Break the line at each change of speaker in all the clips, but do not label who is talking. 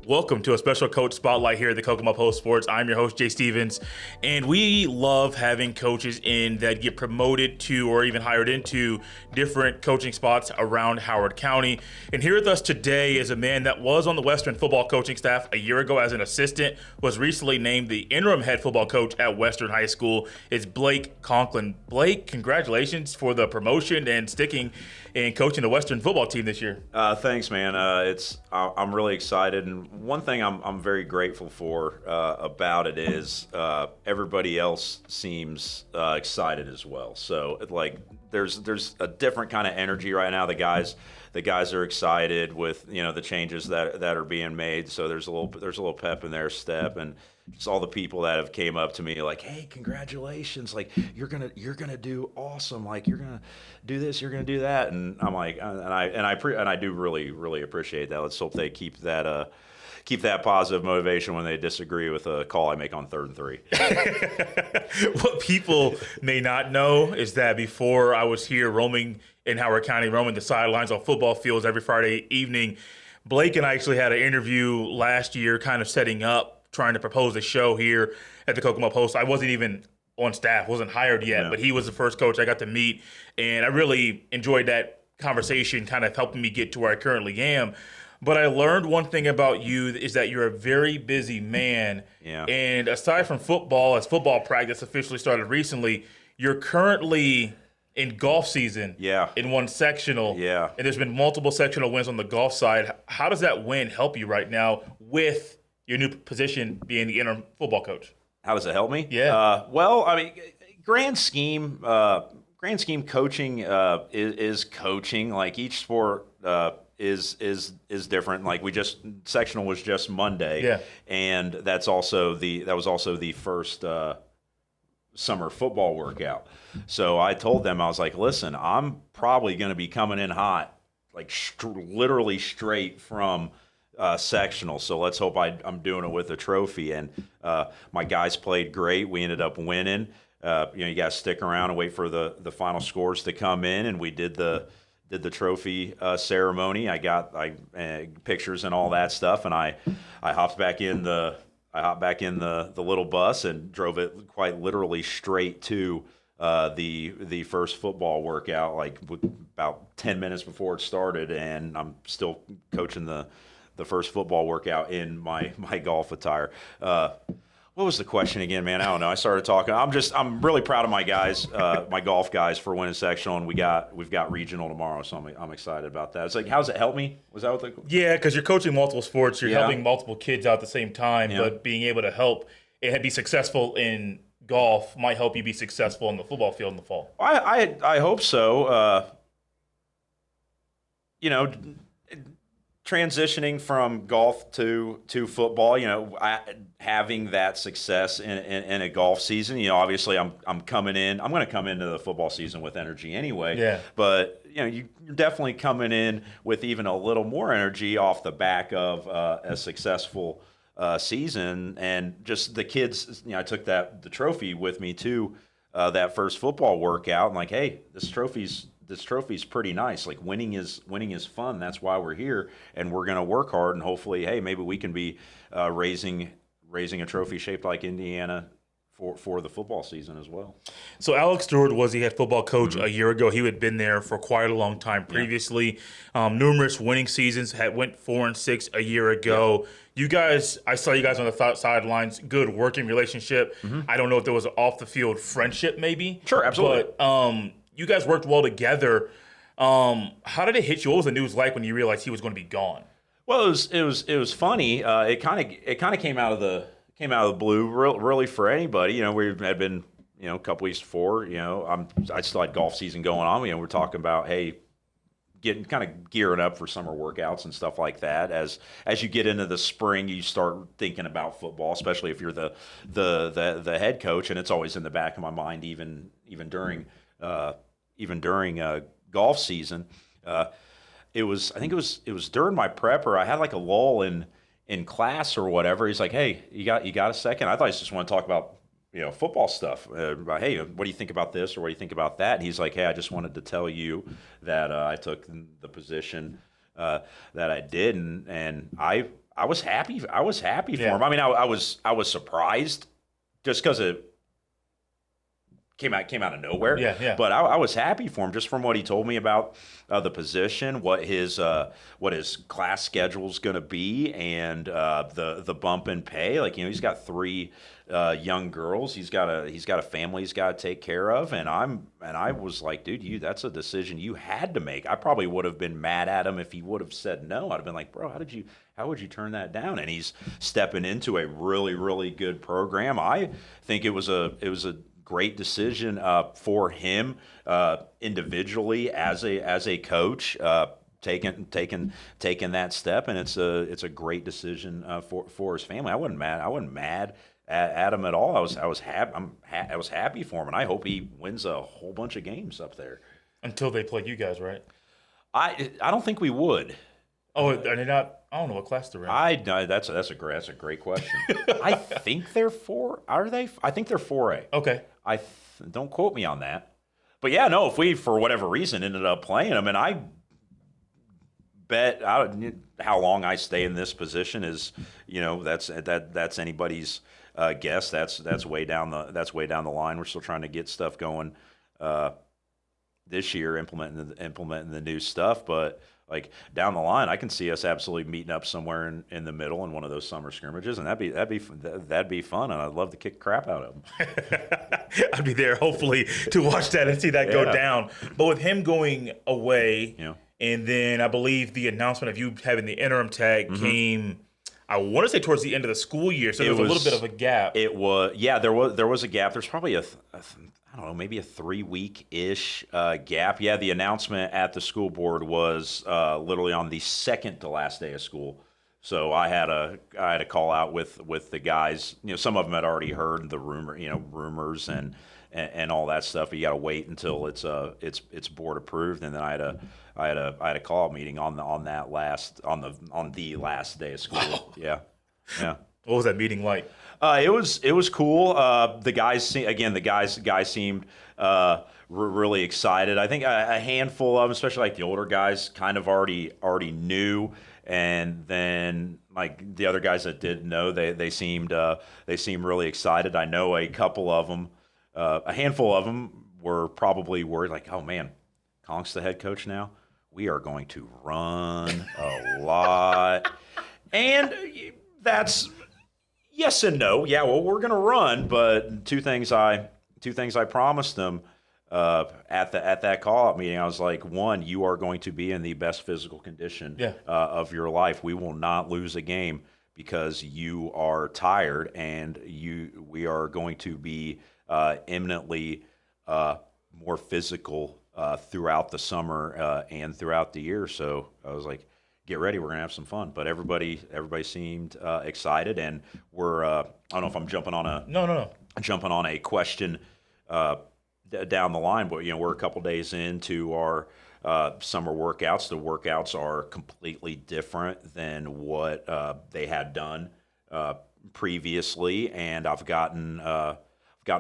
Welcome to a special coach spotlight here at the Kokomo Post Sports. I'm your host, Jay Stevens, and we love having coaches in that get promoted to or even hired into different coaching spots around Howard County. And here with us today is a man that was on the Western football coaching staff a year ago as an assistant, was recently named the interim head football coach at Western High School. It's Blake Conklin. Blake, congratulations for the promotion and sticking and coaching the Western football team this year.
Thanks, man. I'm really excited, and one thing I'm very grateful for about it is everybody else seems excited as well. So there's a different kind of energy right now. The guys are excited with the changes that are being made. So there's a little pep in their step, and just all the people that have came up to me like, hey, congratulations, like you're gonna do awesome, like you're gonna do this, you're gonna do that, and I'm like, and I do really appreciate that. Let's hope they keep that positive motivation when they disagree with a call I make on 3rd and 3.
What people may not know is that before I was here roaming in Howard County, roaming the sidelines on football fields every Friday evening, Blake and I actually had an interview last year kind of setting up, trying to propose a show here at the Kokomo Post. I wasn't even on staff, wasn't hired yet, but he was the first coach I got to meet, and I really enjoyed that conversation, kind of helping me get to where I currently am. But I learned one thing about you is that you're a very busy man.
Yeah.
And aside from football, as football practice officially started recently, you're currently in golf season.
Yeah.
In one sectional.
Yeah.
And there's been multiple sectional wins on the golf side. How does that win help you right now with your new position being the interim football coach?
How does it help me?
Yeah.
Well, I mean, grand scheme coaching is coaching. Like each sport is different. Like sectional was just Monday,
yeah,
and that was also the first summer football workout. So I told them, I was like, listen, I'm probably going to be coming in hot, like literally straight from sectional. So let's hope I'm doing it with a trophy. And my guys played great. We ended up winning. You got to stick around and wait for the final scores to come in, and we did the trophy ceremony. I got pictures and all that stuff, and I hopped back in the little bus and drove it quite literally straight to the first football workout, like about 10 minutes before it started, and I'm still coaching the first football workout in my golf attire. What was the question again, man? I don't know. I started talking. I'm really proud of my guys, my golf guys, for winning sectional, and we've got regional tomorrow, so I'm excited about that. It's like, how's it help me? Was that what the?
Yeah, because you're coaching multiple sports, you're helping multiple kids out at the same time, but being able to help and be successful in golf might help you be successful in the football field in the fall.
I hope so. Transitioning from golf to football, having that success in a golf season, obviously I'm going to come into the football season with energy anyway.
Yeah.
But you're definitely coming in with even a little more energy off the back of a successful season, and just the kids. I took the trophy with me to that first football workout. I'm like, hey, this trophy's pretty nice. Like winning is fun. That's why we're here, and we're going to work hard, and hopefully, hey, maybe we can be raising a trophy shaped like Indiana for the football season as well.
So Alex Stewart was the head football coach a year ago. He had been there for quite a long time previously. Numerous winning seasons, went 4-6 a year ago. You guys, I saw you guys on the sidelines, good working relationship. I don't know if there was an off the field friendship maybe.
Sure, absolutely.
But you guys worked well together. How did it hit you? What was the news like when you realized he was going to be gone?
Well, it was funny. It kind of came out of the blue, really for anybody. We had been a couple weeks before. I still had golf season going on. We're talking about, hey, getting kind of gearing up for summer workouts and stuff like that. As you get into the spring, you start thinking about football, especially if you're the head coach, and it's always in the back of my mind, even during golf season. It was during my prep, or I had like a lull in class or whatever. He's like, hey, you got a second? I thought he just want to talk about football stuff. Hey, what do you think about this, or what do you think about that? And he's like, hey, I just wanted to tell you that I took the position that I did, and I I was happy. I was happy for
Yeah.
him. I mean, I was surprised just because it came out of nowhere.
Yeah, yeah.
But I was happy for him just from what he told me about the position, what his class schedule is going to be, and the bump in pay. Like, you know, he's got 3 young girls. He's got a family he's got to take care of. And I was like, dude, that's a decision you had to make. I probably would have been mad at him if he would have said no. I'd have been like, bro, how would you turn that down? And he's stepping into a really, really good program. I think it was a great decision for him individually as a coach, taking that step, and it's a great decision for his family. I wasn't mad at him at all. I was happy for him, and I hope he wins a whole bunch of games up there.
Until they play you guys, right?
I don't think we would.
Oh, are they not? I don't know what class they're in.
That's a great question. I think they're 4. Are they? I think they're 4A.
Okay.
Don't quote me on that. But yeah, no, if we, for whatever reason, ended up playing them, and I bet how long I stay in this position is, you know, that's anybody's guess. That's way down the line. We're still trying to get stuff going this year, implementing the new stuff, but like down the line, I can see us absolutely meeting up somewhere in the middle in one of those summer scrimmages, and that'd be fun, and I'd love to kick crap out of them.
I'd be there hopefully to watch that and see that go down. But with him going away, and then I believe the announcement of you having the interim tag came, I want to say towards the end of the school year, so there was a little bit of a gap.
It was, yeah, there was a gap. There's probably I don't know, maybe a 3-week-ish gap. Yeah, the announcement at the school board was literally on the second to last day of school. So I had a call out with the guys. You know, some of them had already heard the rumors and all that stuff. But you got to wait until it's board approved. And then I had a call meeting on the last day of school.
Wow.
Yeah.
What was that meeting like?
It was cool. The guys seemed really excited. I think a handful of them, especially like the older guys, kind of already knew, and then like the other guys that didn't know, they seemed really excited. I know a couple of them, a handful of them were probably worried, like, oh man, Conk's the head coach now. We are going to run a lot, and that's. Yes and no. Yeah, well, we're going to run, but two things I promised them at that call-out meeting. I was like, one, you are going to be in the best physical condition of your life. We will not lose a game because you are tired, and we are going to be imminently more physical throughout the summer and throughout the year. So I was like, get ready, we're gonna have some fun. But everybody seemed excited, and we're I don't know if I'm jumping on a question down the line, but we're a couple days into our summer workouts. The workouts are completely different than what they had done previously, and I've gotten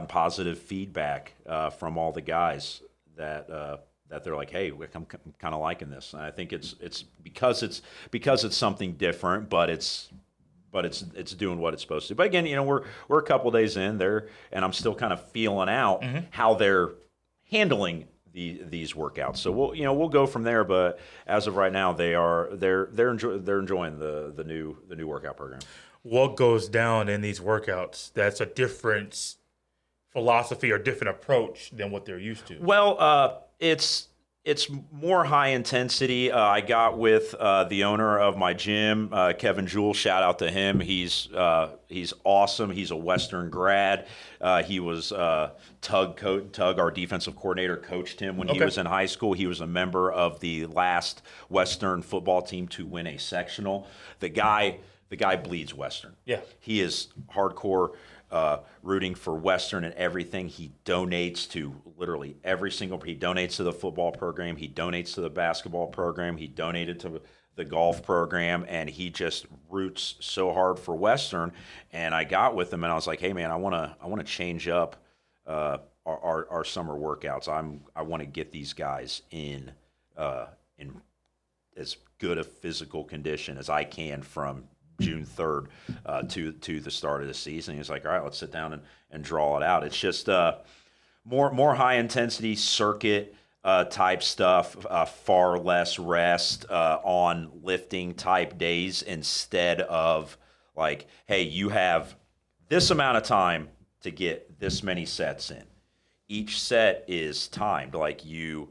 positive feedback from all the guys that they're like, hey, I'm kind of liking this. And I think it's because it's something different, but it's doing what it's supposed to. But again, we're a couple days in there, and I'm still kind of feeling out how they're handling these workouts. So we'll go from there. But as of right now, they're enjoying the new workout program.
What goes down in these workouts that's a different philosophy or different approach than what they're used to?
Well, it's more high intensity. I got with the owner of my gym, Kevin Jewell. Shout out to him. He's awesome. He's a Western grad. He was Tug, our defensive coordinator, coached him when he was in high school. He was a member of the last Western football team to win a sectional. The guy bleeds Western.
Yeah,
he is hardcore. Rooting for Western and everything. He donates to literally every single. He donates to the football program. He donates to the basketball program. He donated to the golf program, and he just roots so hard for Western. And I got with him, and I was like, "Hey, man, I want to change up our summer workouts. I want to get these guys in as good a physical condition as I can from June 3rd to the start of the season. He was like, all right, let's sit down and draw it out. It's just more high intensity circuit type stuff, far less rest on lifting type days instead of like, hey, you have this amount of time to get this many sets in. Each set is timed. Like you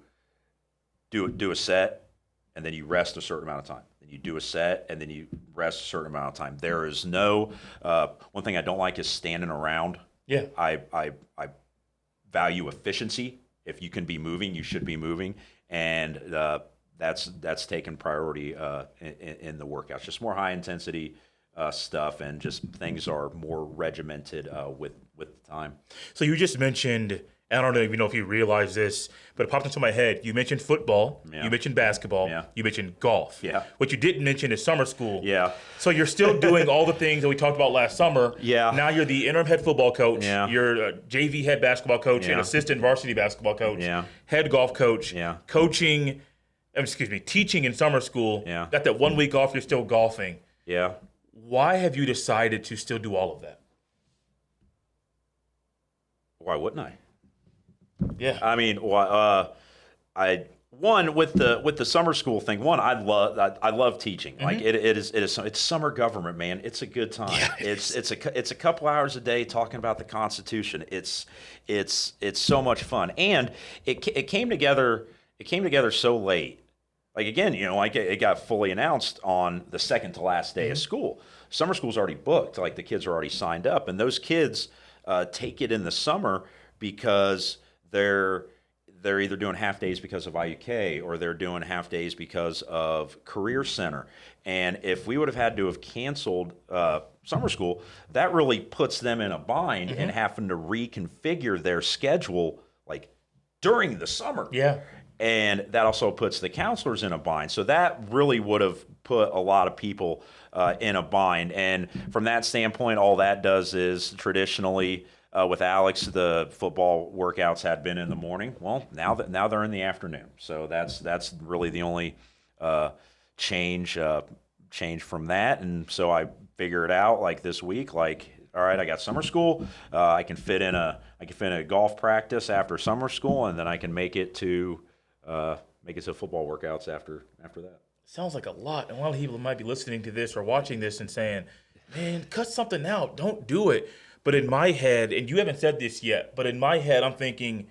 do a set and then you rest a certain amount of time. Then you do a set and then you rest a certain amount of time. There is no one thing I don't like is standing around.
Yeah.
I value efficiency. If you can be moving, you should be moving, and that's taken priority in the workouts. Just more high intensity stuff, and just things are more regimented with time.
So you just mentioned, I don't even know if you realize this, but it popped into my head. You mentioned football,
Yeah.
you mentioned basketball,
Yeah.
you mentioned golf.
Yeah.
What you didn't mention is summer school.
Yeah.
So you're still doing all the things that we talked about last summer.
Yeah.
Now you're the interim head football coach.
Yeah.
You're a JV head basketball coach and
Yeah.
assistant varsity basketball coach.
Yeah.
Head golf coach.
Yeah.
Teaching in summer school.
Yeah.
Got that 1 week off, you're still golfing.
Yeah.
Why have you decided to still do all of that?
Why wouldn't I?
Yeah.
I mean, with the summer school thing. I love teaching.
Mm-hmm.
Like it's summer government, man. It's a good time.
Yeah,
it's a couple hours a day talking about the Constitution. It's so much fun, and it came together. It came together so late. Like again, it got fully announced on the second to last day of school. Summer school's already booked. Like the kids are already signed up, and those kids take it in the summer because they're either doing half days because of IUK or they're doing half days because of Career Center. And if we would have had to have canceled summer school, that really puts them in a bind and having to reconfigure their schedule like during the summer.
Yeah.
And that also puts the counselors in a bind. So that really would have put a lot of people in a bind. And from that standpoint, all that does is traditionally with Alex, the football workouts had been in the morning. Well, now they're in the afternoon. So that's really the only change from that. And so I figured out like this week, like, all right, I got summer school. I can fit in a golf practice after summer school, and then I can make it to football workouts after that.
Sounds like a lot. And a lot of people might be listening to this or watching this and saying, man, cut something out. Don't do it. But in my head, and you haven't said this yet, but in my head, I'm thinking,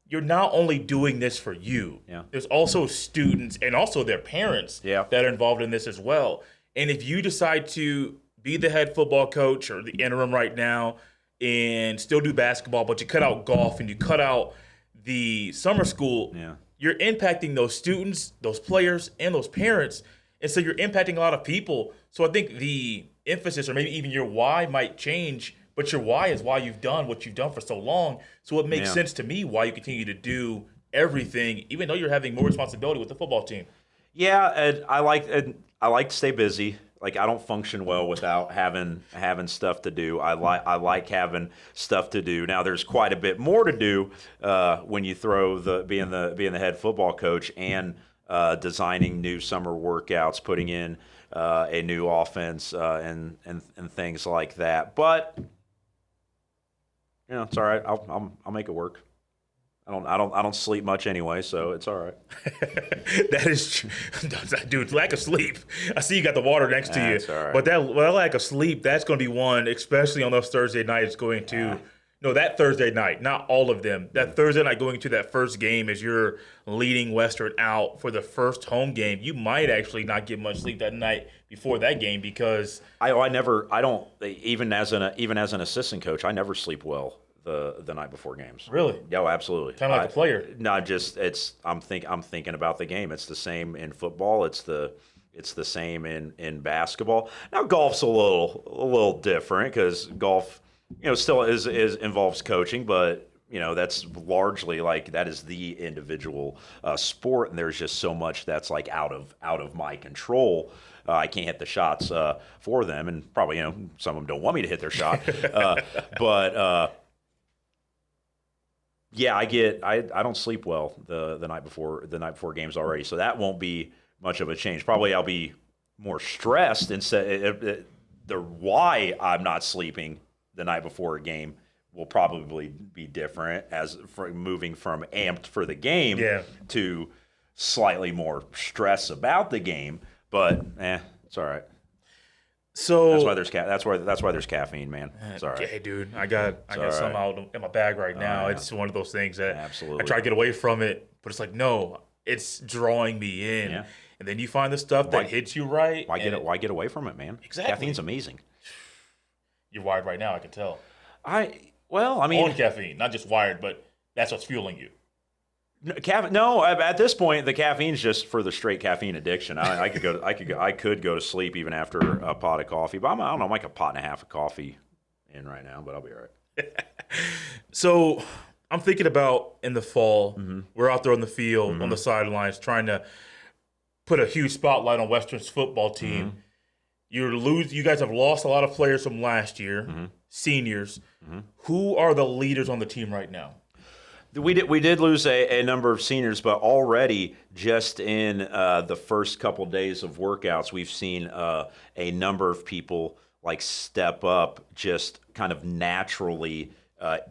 you're not only doing this for you.
Yeah.
There's also students and also their parents that are involved in this as well. And if you decide to be the head football coach or the interim right now and still do basketball, but you cut out golf and you cut out the summer school, you're impacting those students, those players, and those parents. And so you're impacting a lot of people. So I think the emphasis or maybe even your why might change, but your why is why you've done what you've done for so long. So it makes sense to me why you continue to do everything, even though you're having more responsibility with the football team.
Yeah, and I like to stay busy. Like I don't function well without having stuff to do. I like having stuff to do. Now there's quite a bit more to do when you throw being the head football coach and designing new summer workouts, putting in a new offense and things like that. But it's all right. I'll make it work. I don't sleep much anyway, so it's all right.
That is true. Dude, lack of sleep. I see you got the water next to you.
That's all right.
But that lack of sleep, that's going to be one, especially on those Thursday nights going to no, that Thursday night, not all of them. That Thursday night going to that first game as you're leading Western out for the first home game, you might actually not get much sleep that night before that game because
I don't even as an assistant coach, I never sleep well the night before games.
Really?
Yeah, absolutely.
Kind of like a player.
No, just I'm thinking about the game. It's the same in football. It's the same in basketball. Now golf's a little different because golf, still is involves coaching, but that's largely like that is the individual sport, and there's just so much that's like out of my control. I can't hit the shots for them, and probably some of them don't want me to hit their shot, but. Yeah, I don't sleep well the night before games already, so that won't be much of a change. Probably I'll be more stressed, and the why I'm not sleeping the night before a game will probably be different as for moving from amped for the game to slightly more stress about the game. But it's all right.
So
that's why there's caffeine, man. It's all right.
Hey, dude, I got some out in my bag right now.
Yeah.
It's one of those things that
Absolutely.
I try to get away from it, but it's like, no, it's drawing me in.
Yeah.
And then you find the stuff that hits you right.
Why get away from it, man?
Exactly.
Caffeine's amazing.
You're wired right now, I can tell.
On
caffeine, not just wired, but that's what's fueling you.
No, at this point, the caffeine's just for the straight caffeine addiction. I could go to sleep even after a pot of coffee, but I don't know, I'm like a pot and a half of coffee in right now, but I'll be all right.
So I'm thinking about in the fall, we're out there on the field, on the sidelines, trying to put a huge spotlight on Western's football team. You guys have lost a lot of players from last year, seniors. Who are the leaders on the team right now?
We did lose a number of seniors, but already just in the first couple days of workouts, we've seen a number of people like step up just kind of naturally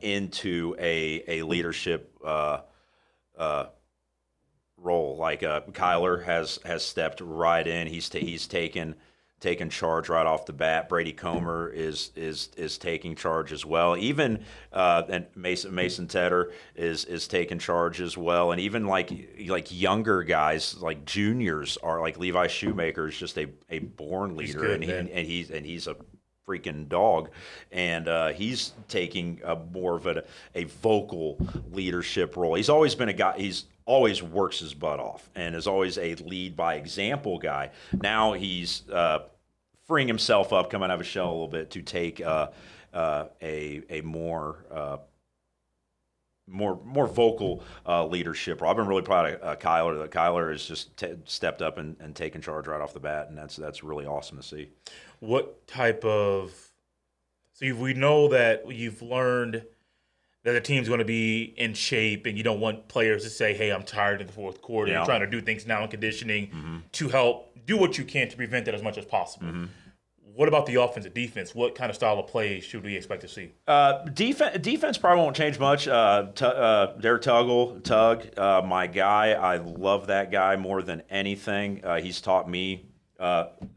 into a leadership role. Like Kyler has stepped right in. He's taken charge right off the bat. Brady Comer is taking charge as well. Even and Mason Tedder is taking charge as well. And even like younger guys, like juniors, are like Levi Shoemaker is just a born leader, he's he's a freaking dog, and he's taking more of a vocal leadership role. He's always been a guy. He's always works his butt off and is always a lead by example guy. Now he's freeing himself up, coming out of his shell a little bit to take a more vocal leadership role. I've been really proud of Kyler. Kyler has just stepped up and taken charge right off the bat, and that's really awesome to see.
What type of – so we know that you've learned – that the team's going to be in shape, and you don't want players to say, hey, I'm tired in the fourth quarter. You're trying to do things now in conditioning to help do what you can to prevent that as much as possible. What about the offense and defense? What kind of style of play should we expect to see?
Defense probably won't change much. Derek Tuggle, my guy, I love that guy more than anything. He's taught me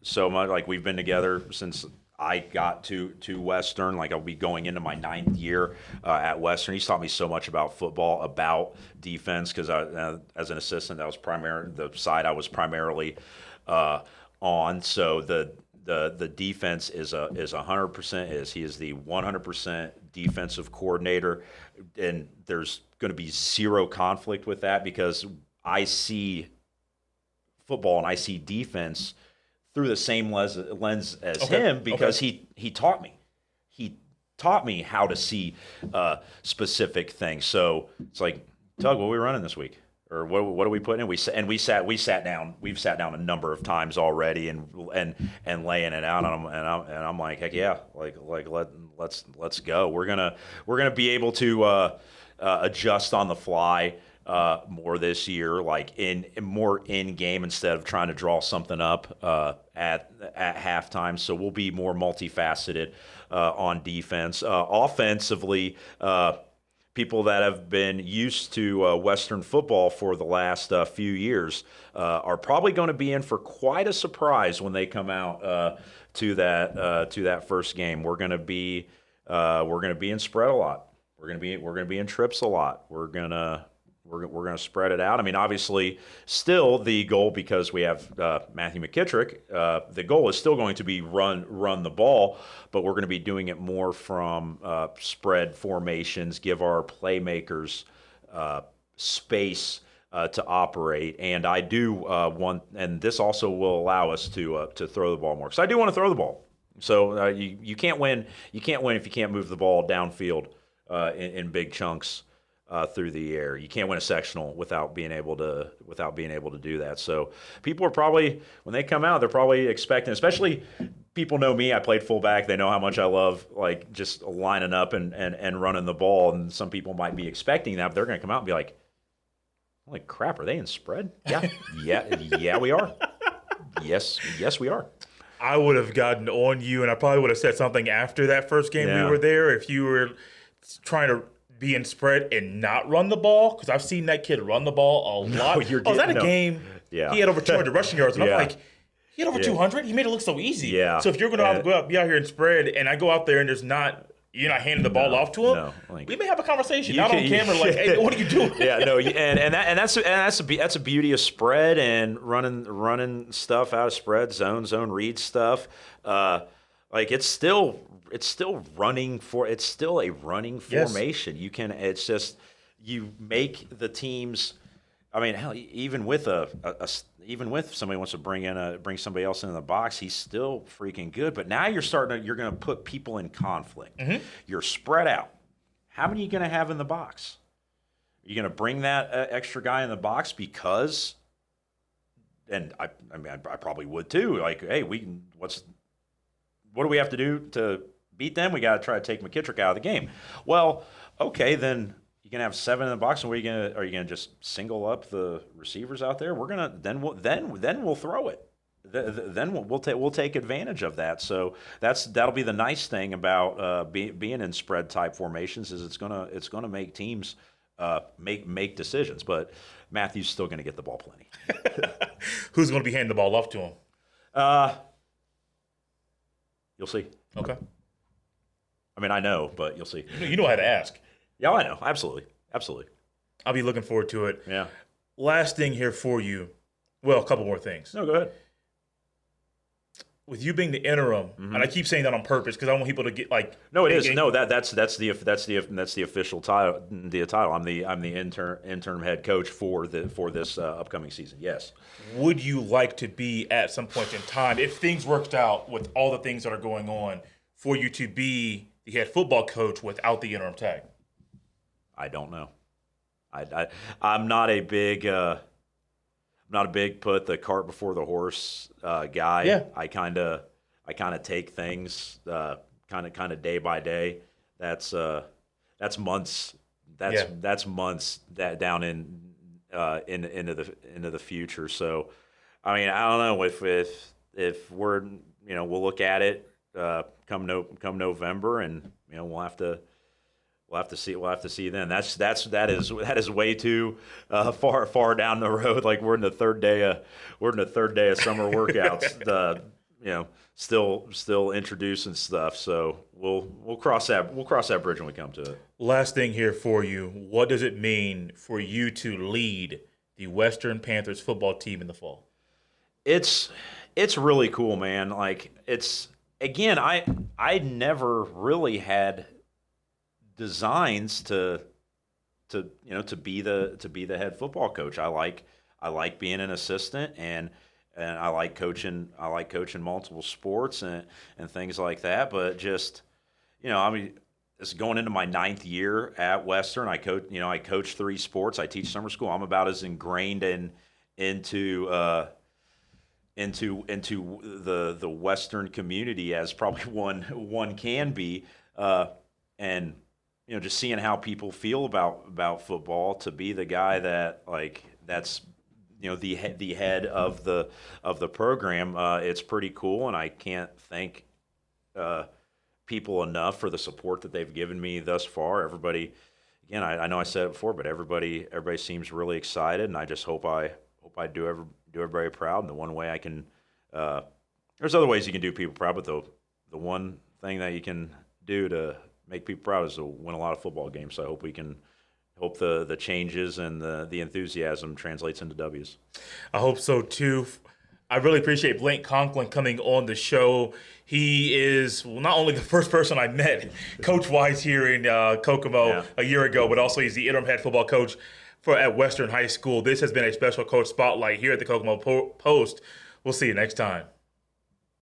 so much. Like, we've been together since I got to Western. Like, I'll be going into my 9th year at Western. He's taught me so much about football, about defense, because as an assistant, that was the side I was primarily on. So the defense is 100%. He is the 100% defensive coordinator, and there's going to be zero conflict with that because I see football and I see defense through the same lens as him, because he taught me. He taught me how to see specific things. So it's like, Tug, what are we running this week? Or what are we putting in? We sat down. We've sat down a number of times already and laying it out on them. And I'm like, heck yeah, let's go. We're gonna be able to adjust on the fly more this year, like more in game, instead of trying to draw something up at halftime. So we'll be more multifaceted on defense. Offensively, people that have been used to Western football for the last few years are probably going to be in for quite a surprise when they come out to that first game. We're going to be in spread a lot. We're going to be in trips a lot. We're going to spread it out. I mean, obviously, still the goal, because we have Matthew McKittrick, the goal is still going to be run the ball, but we're going to be doing it more from spread formations, give our playmakers space to operate. And I do want, and this also will allow us to throw the ball more, because I do want to throw the ball. So you can't win. You can't win if you can't move the ball downfield in big chunks. Through the air. You can't win a sectional without being able to do that. So people are probably, when they come out, they're probably expecting, especially people know me, I played fullback, they know how much I love like just lining up and running the ball, and some people might be expecting that, but they're going to come out and be like, holy crap, are they in spread? Yeah, we are. Yes, we are.
I would have gotten on you, and I probably would have said something after that first game we were there if you were trying to be in spread and not run the ball, because I've seen that kid run the ball a lot. I was at a game.
Yeah.
He had over 200 rushing yards, and I'm
Yeah.
like, he had over 200. He made it look so easy.
Yeah.
So if you're going to go out, be out here and spread, and I go out there and you're not handing the ball off to him.
No, like,
we may have a conversation, not on camera. Like, hey, what are you doing?
Yeah, no, and that's a beauty of spread and running stuff out of spread, zone read stuff. Like it's still running for. It's still a running formation.
Yes.
You can. It's just you make the teams. I mean, hell, even with somebody wants to bring somebody else into the box, he's still freaking good. But now you're going to put people in conflict. Mm-hmm. You're spread out. How many are you going to have in the box? Are you going to bring that extra guy in the box because? And I probably would too. Like, hey, what do we have to do to beat them? We got to try to take McKittrick out of the game. Well, okay, then. You're gonna have 7 in the box, and are you gonna just single up the receivers out there? We're gonna then we'll throw it. Then we'll take advantage of that. So that'll be the nice thing about being in spread type formations is it's gonna make teams make decisions. But Matthew's still gonna get the ball plenty.
Who's gonna be handing the ball off to him?
You'll see.
Okay.
I mean, I know, but you'll see.
You know how to ask.
Yeah, I know. Absolutely.
I'll be looking forward to it.
Yeah.
Last thing here for you. Well, a couple more things.
No, go ahead.
With you being the interim, and I keep saying that on purpose because I want people to get like.
No, it is. No, that's the official title. The title. I'm the interim head coach for this upcoming season. Yes.
Would you like to be at some point in time, if things worked out with all the things that are going on, for you to be the head football coach without the interim tag?
I don't know. I'm not a big put the cart before the horse guy.
Yeah.
I kind of take things kind of day by day. That's months. That's months that down into the future. So, I mean, I don't know if we're we'll look at it come November, and we'll have to see. We'll have to see then. That is way too far down the road. Like we're in the third day of summer workouts. Still introducing stuff. So we'll cross that bridge when we come to it.
Last thing here for you. What does it mean for you to lead the Western Panthers football team in the fall?
It's really cool, man. Like again, I never really had designs to be the head football coach. I like being an assistant, and I like coaching multiple sports and things like that. But just I mean, it's going into my 9th year at Western. I coach 3 sports. I teach summer school. I'm about as ingrained into the Western community as probably one can be, and just seeing how people feel about football, to be the guy that's the head of the program. It's pretty cool, and I can't thank people enough for the support that they've given me thus far. Everybody, again, I know I said it before, but everybody seems really excited, and I just hope I do everybody proud. And the one way I can, there's other ways you can do people proud, but the one thing that you can do to make people proud is to win a lot of football games. So I hope the changes and the enthusiasm translates into W's.
I hope so too. I really appreciate Blake Conklin coming on the show. He is not only the first person I met coach-wise here in Kokomo a year ago, but also he's the interim head football coach at Western High School. This has been a special coach spotlight here at the Kokomo Post. We'll see you next time.